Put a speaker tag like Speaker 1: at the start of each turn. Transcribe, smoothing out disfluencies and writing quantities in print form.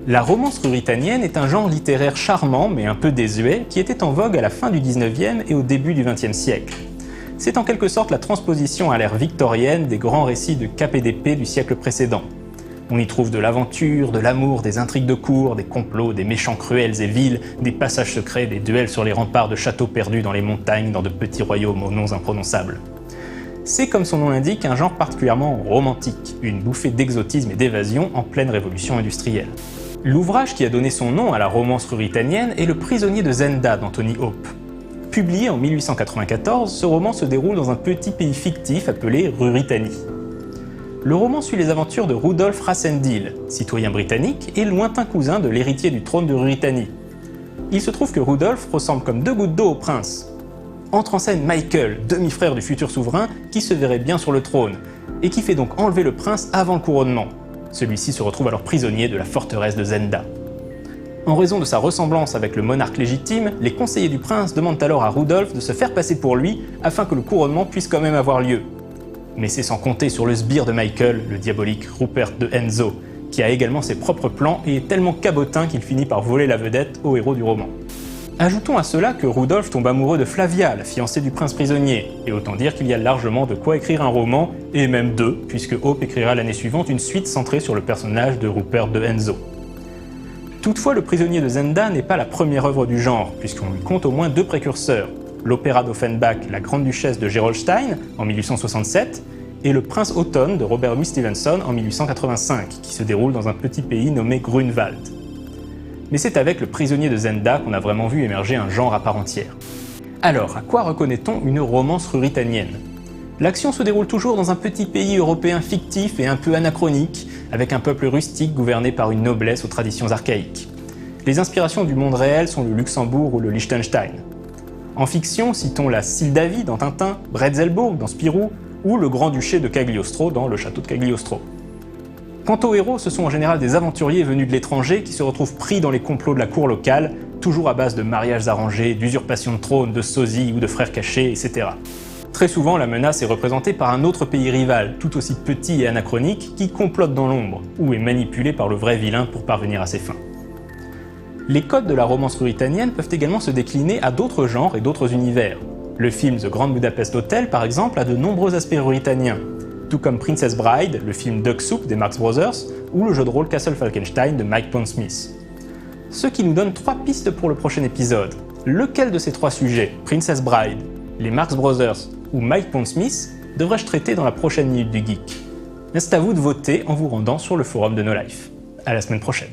Speaker 1: La romance ruritanienne est un genre littéraire charmant mais un peu désuet qui était en vogue à la fin du 19e et au début du 20e siècle. C'est en quelque sorte la transposition à l'ère victorienne des grands récits de cap et d'épée du siècle précédent. On y trouve de l'aventure, de l'amour, des intrigues de cour, des complots, des méchants cruels et vils, des passages secrets, des duels sur les remparts de châteaux perdus dans les montagnes, dans de petits royaumes aux noms imprononçables. C'est, comme son nom l'indique, un genre particulièrement romantique, une bouffée d'exotisme et d'évasion en pleine révolution industrielle. L'ouvrage qui a donné son nom à la romance ruritanienne est Le prisonnier de Zenda d'Anthony Hope. Publié en 1894, ce roman se déroule dans un petit pays fictif appelé Ruritanie. Le roman suit les aventures de Rudolf Rassendyll, citoyen britannique et lointain cousin de l'héritier du trône de Ruritanie. Il se trouve que Rudolf ressemble comme deux gouttes d'eau au prince. Entre en scène Michael, demi-frère du futur souverain, qui se verrait bien sur le trône, et qui fait donc enlever le prince avant le couronnement. Celui-ci se retrouve alors prisonnier de la forteresse de Zenda. En raison de sa ressemblance avec le monarque légitime, les conseillers du prince demandent alors à Rudolf de se faire passer pour lui afin que le couronnement puisse quand même avoir lieu. Mais c'est sans compter sur le sbire de Michael, le diabolique Rupert de Henzo, qui a également ses propres plans et est tellement cabotin qu'il finit par voler la vedette au héros du roman. Ajoutons à cela que Rudolf tombe amoureux de Flavia, la fiancée du prince prisonnier, et autant dire qu'il y a largement de quoi écrire un roman, et même deux, puisque Hope écrira l'année suivante une suite centrée sur le personnage de Rupert de Henzo. Toutefois, Le prisonnier de Zenda n'est pas la première œuvre du genre, puisqu'on lui compte au moins deux précurseurs, l'opéra d'Offenbach La Grande Duchesse de Gerolstein en 1867 et Le Prince Automne de Robert Louis Stevenson en 1885, qui se déroule dans un petit pays nommé Grunwald. Mais c'est avec Le prisonnier de Zenda qu'on a vraiment vu émerger un genre à part entière. Alors, à quoi reconnaît-on une romance ruritanienne? L'action se déroule toujours dans un petit pays européen fictif et un peu anachronique, avec un peuple rustique gouverné par une noblesse aux traditions archaïques. Les inspirations du monde réel sont le Luxembourg ou le Liechtenstein. En fiction, citons la Sildavie dans Tintin, Bretzelbourg dans Spirou, ou le Grand-Duché de Cagliostro dans Le Château de Cagliostro. Quant aux héros, ce sont en général des aventuriers venus de l'étranger qui se retrouvent pris dans les complots de la cour locale, toujours à base de mariages arrangés, d'usurpation de trône, de sosies ou de frères cachés, etc. Très souvent, la menace est représentée par un autre pays rival, tout aussi petit et anachronique, qui complote dans l'ombre, ou est manipulé par le vrai vilain pour parvenir à ses fins. Les codes de la romance ruritanienne peuvent également se décliner à d'autres genres et d'autres univers. Le film The Grand Budapest Hotel, par exemple, a de nombreux aspects ruritaniens, tout comme Princess Bride, le film Duck Soup des Marx Brothers, ou le jeu de rôle Castle Falkenstein de Mike Pondsmith. Ce qui nous donne 3 pistes pour le prochain épisode. Lequel de ces 3 sujets, Princess Bride, les Marx Brothers ou Mike Pondsmith, devrais-je traiter dans la prochaine Minute du Geek? C'est à vous de voter en vous rendant sur le forum de No Life. À la semaine prochaine.